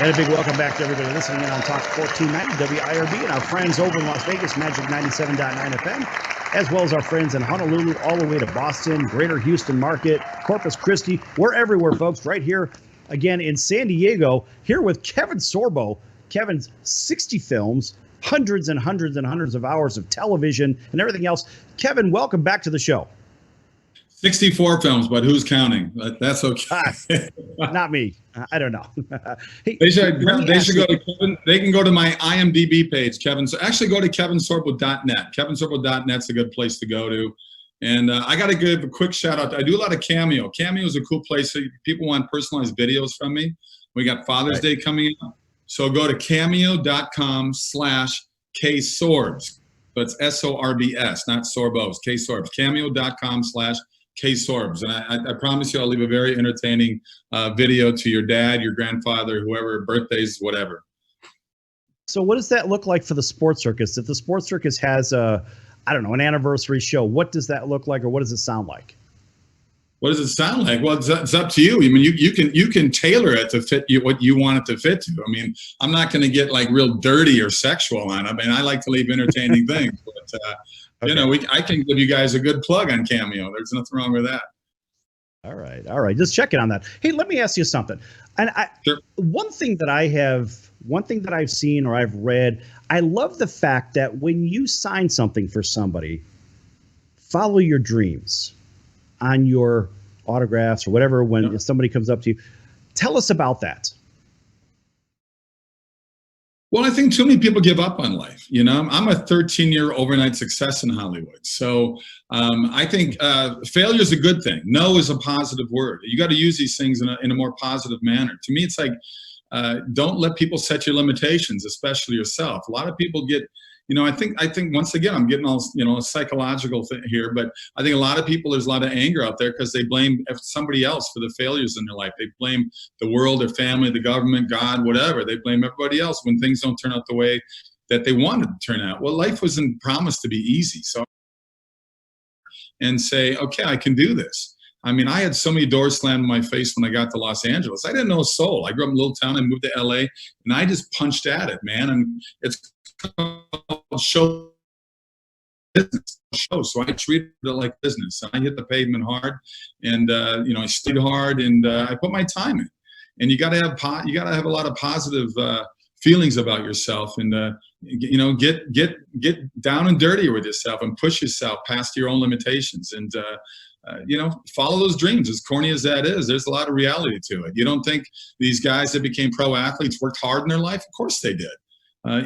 And a big welcome back to everybody listening in on Talk 1490 WIRB and our friends over in Las Vegas, Magic 97.9 FM, as well as our friends in Honolulu, all the way to Boston, Greater Houston Market, Corpus Christi. We're everywhere, folks, right here again in San Diego, here with Kevin Sorbo. Kevin's 60 films, hundreds and hundreds and hundreds of hours of television and everything else. Kevin, welcome back to the show. 64 films, but who's counting? That's okay. Not me. I don't know. Hey, they should go to Kevin. They can go to my IMDb page, Kevin. So actually go to kevinsorbo.net. Kevinsorbo.net's a good place to go to. And I got to give a quick shout out. I do a lot of Cameo. Cameo is a cool place. So people want personalized videos from me. We got Father's Day coming up. So go to cameo.com/ksorbs. So it's SORBS, not Sorbos, Ksorbs. Cameo.com/ksorbs. And I promise you I'll leave a very entertaining video to your dad, your grandfather, whoever, birthdays, whatever. So what does that look like for the Sports Circus? If the Sports Circus has an anniversary show, what does that look like, or what does it sound like? What does it sound like? Well, it's up to you. I mean, you can tailor it to fit you what you want it to fit to. I mean, I'm not going to get like real dirty or sexual on it. I mean, I like to leave entertaining things, but okay. I can give you guys a good plug on Cameo. There's nothing wrong with that. All right. Just checking on that. Hey, let me ask you something. And Sure. One thing that I've seen or I've read, I love the fact that when you sign something for somebody, follow your dreams on your autographs or whatever, when somebody comes up to you. Tell us about that. Well, I think too many people give up on life. You know, I'm a 13-year overnight success in Hollywood. So I think failure is a good thing. No is a positive word. You got to use these things in a more positive manner. To me, it's like, don't let people set your limitations, especially yourself. A lot of people get, I think once again, I'm getting all, a psychological thing here, but I think a lot of people, there's a lot of anger out there because they blame somebody else for the failures in their life. They blame the world, their family, the government, God, whatever. They blame everybody else when things don't turn out the way that they wanted to turn out. Well, life wasn't promised to be easy. So, and say, okay, I can do this. I mean, I had so many doors slammed in my face when I got to Los Angeles. I didn't know a soul. I grew up in a little town. I moved to LA, and I just punched at it, man. And it's show business show, so I treated it like business. I hit the pavement hard, and I stayed hard, and I put my time in. And you got to have a lot of positive feelings about yourself, and get down and dirty with yourself, and push yourself past your own limitations, and follow those dreams. As corny as that is, there's a lot of reality to it. You don't think these guys that became pro athletes worked hard in their life? Of course they did.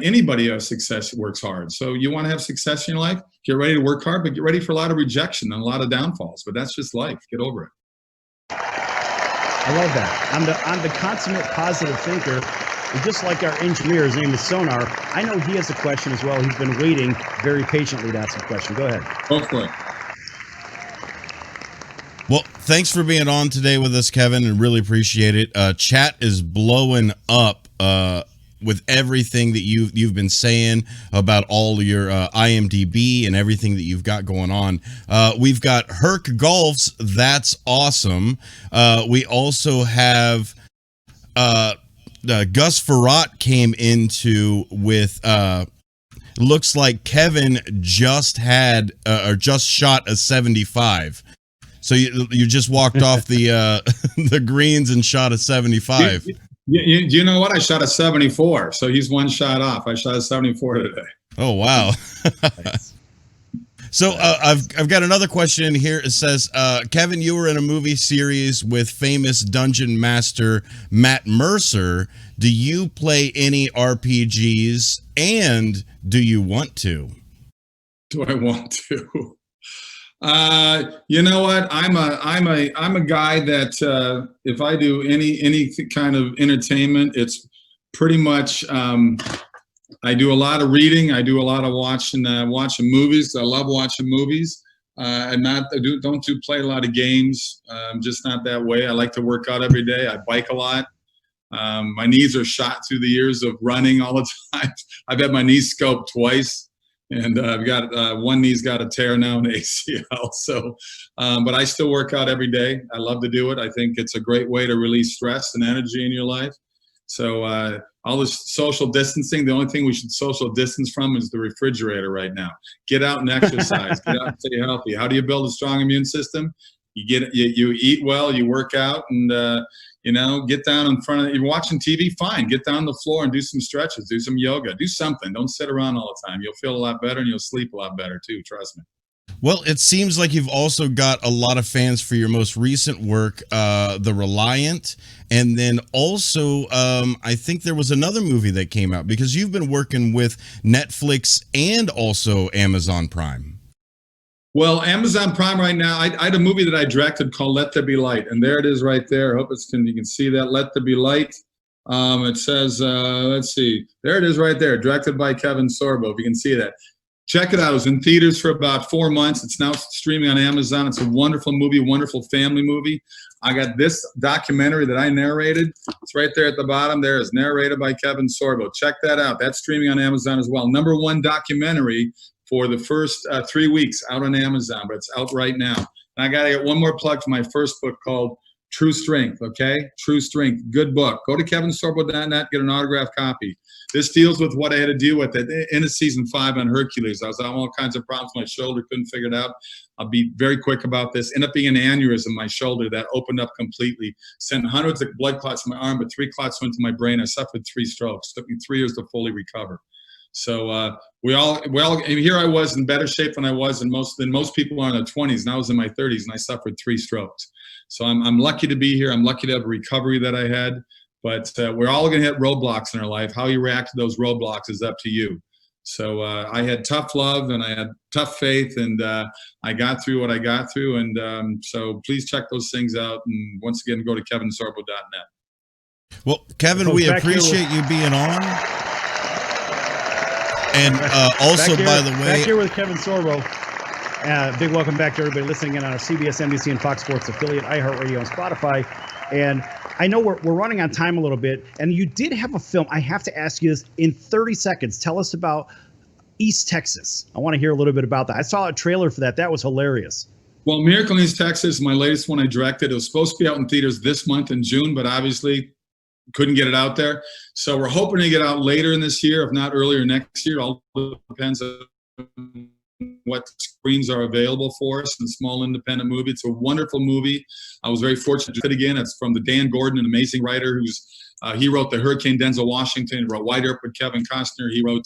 Anybody who has success works hard. So you want to have success in your life, get ready to work hard, but get ready for a lot of rejection and a lot of downfalls. But that's just life. Get over it. I love that. I'm the consummate positive thinker. And just like our engineer, his name is Sonar, I know he has a question as well. He's been waiting very patiently to ask a question. Go ahead. Go for it. Well, thanks for being on today with us, Kevin, and really appreciate it. Chat is blowing up with everything that you've been saying about all your IMDb and everything that you've got going on. We've got Herc Golf's That's Awesome. We also have Gus Farrat came into with looks like Kevin just had or just shot a 75. So you just walked off the the greens and shot a 75. You know what? I shot a 74, so he's one shot off. I shot a 74 today. Oh wow! So I've got another question here. It says, Kevin, you were in a movie series with famous dungeon master Matt Mercer. Do you play any RPGs, and do you want to? Do I want to? You know what? I'm a guy that if I do any kind of entertainment, it's pretty much I do a lot of reading. I do a lot of watching movies. I love watching movies. I don't play a lot of games. I'm just not that way. I like to work out every day. I bike a lot. My knees are shot through the years of running all the time. I've had my knees scoped twice. And I've got one knee's got a tear now, an ACL. So, but I still work out every day. I love to do it. I think it's a great way to release stress and energy in your life. So all this social distancing, the only thing we should social distance from is the refrigerator right now. Get out and exercise. Get out and stay healthy. How do you build a strong immune system? You eat well, you work out, and get down in front of. You're watching TV, fine. Get down on the floor and do some stretches, do some yoga, do something. Don't sit around all the time. You'll feel a lot better and you'll sleep a lot better too. Trust me. Well, it seems like you've also got a lot of fans for your most recent work, The Reliant, and then also I think there was another movie that came out, because you've been working with Netflix and also Amazon Prime. Well, Amazon Prime right now, I had a movie that I directed called Let There Be Light, and there it is right there. I hope you can see that, Let There Be Light. It says, let's see, there it is right there, directed by Kevin Sorbo, if you can see that. Check it out. It was in theaters for about 4 months. It's now streaming on Amazon. It's a wonderful movie, wonderful family movie. I got this documentary that I narrated. It's right there at the bottom there. It's narrated by Kevin Sorbo. Check that out. That's streaming on Amazon as well. #1 documentary for the first 3 weeks out on Amazon, but it's out right now. And I got to get one more plug for my first book called True Strength, okay? True Strength, good book. Go to kevinsorbo.net, get an autographed copy. This deals with what I had to deal with in a season 5 on Hercules. I was having all kinds of problems with my shoulder, couldn't figure it out. I'll be very quick about this. Ended up being an aneurysm in my shoulder that opened up completely. Sent hundreds of blood clots to my arm, but 3 clots went to my brain. I suffered 3 strokes. Took me 3 years to fully recover. So we all, and here I was in better shape than I was than most people are in their 20s. And I was in my 30s and I suffered 3 strokes. So I'm lucky to be here. I'm lucky to have a recovery that I had. But we're all going to hit roadblocks in our life. How you react to those roadblocks is up to you. So I had tough love and I had tough faith, and I got through what I got through. And so please check those things out. And once again, go to kevinsorbo.net. Well, Kevin, we appreciate you being on. And also, by the way, back here with Kevin Sorbo. Big welcome back to everybody listening in on our CBS, NBC, and Fox Sports affiliate, iHeartRadio, and Spotify. And I know we're running on time a little bit, and you did have a film. I have to ask you this in 30 seconds. Tell us about East Texas. I want to hear a little bit about that. I saw a trailer for that. That was hilarious. Well, Miracle in East Texas, my latest one I directed. It was supposed to be out in theaters this month in June, but obviously couldn't get it out there. So we're hoping to get out later in this year, if not earlier next year. It all depends on what screens are available for us in small independent movie. It's a wonderful movie. I was very fortunate to do it again. It's from the Dan Gordon, an amazing writer who's he wrote The Hurricane, Denzel Washington. He wrote White Earp with Kevin Costner. He wrote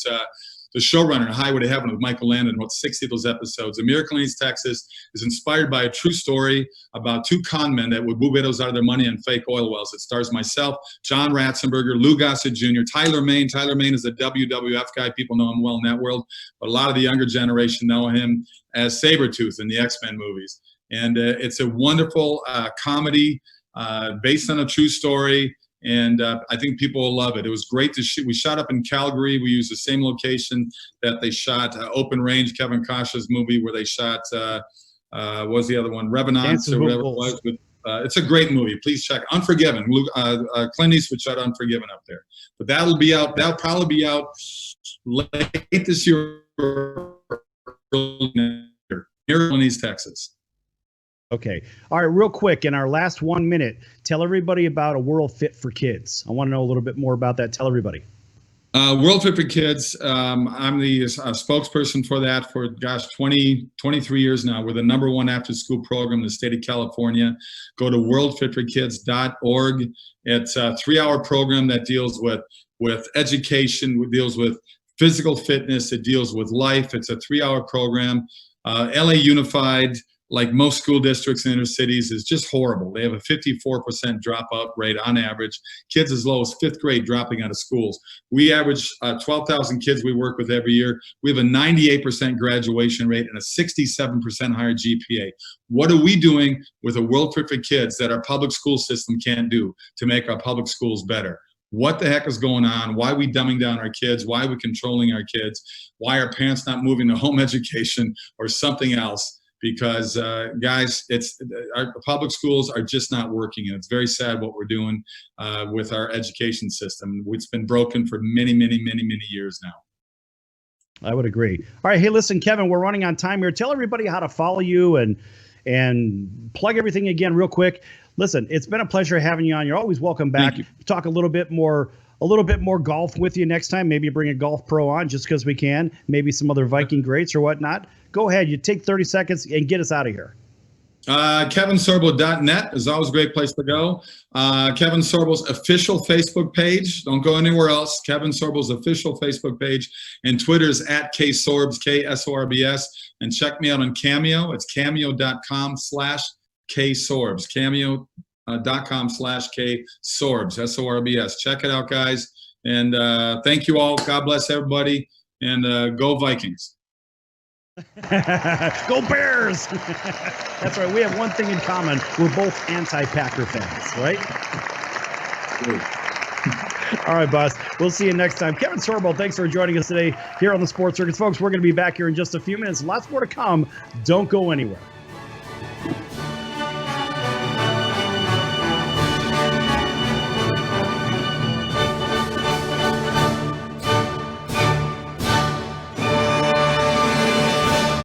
The Showrunner, Highway to Heaven with Michael Landon, wrote 60 of those episodes. A Miracle in East Texas is inspired by a true story about 2 con men that would woo widows out of their money on fake oil wells. It stars myself, John Ratzenberger, Lou Gossett Jr., Tyler Mane. Tyler Mane is a WWF guy. People know him well in that world, but a lot of the younger generation know him as Sabretooth in the X-Men movies. And it's a wonderful comedy based on a true story. And I think people will love it. It was great to shoot. We shot up in Calgary. We used the same location that they shot Open Range, Kevin Costner's movie, where they shot, what was the other one? Revenants or whatever it was. But, it's a great movie. Please check. Unforgiven. Clint Eastwood shot Unforgiven up there. But that'll be out. That'll probably be out late this year, early next year. Miracle in East Texas. Okay. All right. Real quick, in our last 1 minute, tell everybody about A World Fit for Kids. I want to know a little bit more about that. Tell everybody. World Fit for Kids. I'm the spokesperson for that for, 23 years now. We're the #1 after-school program in the state of California. Go to worldfitforkids.org. It's a 3-hour program that deals with education, it deals with physical fitness, it deals with life. It's a 3-hour program. LA Unified, like most school districts in inner cities, is just horrible. They have a 54% dropout rate on average. Kids as low as 5th grade dropping out of schools. We average 12,000 kids we work with every year. We have a 98% graduation rate and a 67% higher GPA. What are we doing with A World Fit for Kids that our public school system can't do to make our public schools better? What the heck is going on? Why are we dumbing down our kids? Why are we controlling our kids? Why are parents not moving to home education or something else? Because guys, our public schools are just not working, and it's very sad what we're doing with our education system. It's been broken for many, many, many, many years now. I would agree. All right, hey, listen, Kevin, we're running on time here. Tell everybody how to follow you and and plug everything again real quick. Listen, it's been a pleasure having you on. You're always welcome back. Thank you. Talk a little bit more golf with you next time. Maybe bring a golf pro on just because we can. Maybe some other Viking greats or whatnot. Go ahead. You take 30 seconds and get us out of here. KevinSorbo.net is always a great place to go. Kevin Sorbo's official Facebook page. Don't go anywhere else. Kevin Sorbo's official Facebook page. And Twitter's at KSorbs, KSORBS. And check me out on Cameo. It's cameo.com/KSorbs. Cameo.com/KSorbs, SORBS. Check it out, guys. And thank you all. God bless everybody. And go Vikings. Go Bears! That's right. We have one thing in common. We're both anti-Packer fans, right? All right, boss. We'll see you next time. Kevin Sorbo, thanks for joining us today here on the Sports Circus. Folks, we're going to be back here in just a few minutes. Lots more to come. Don't go anywhere.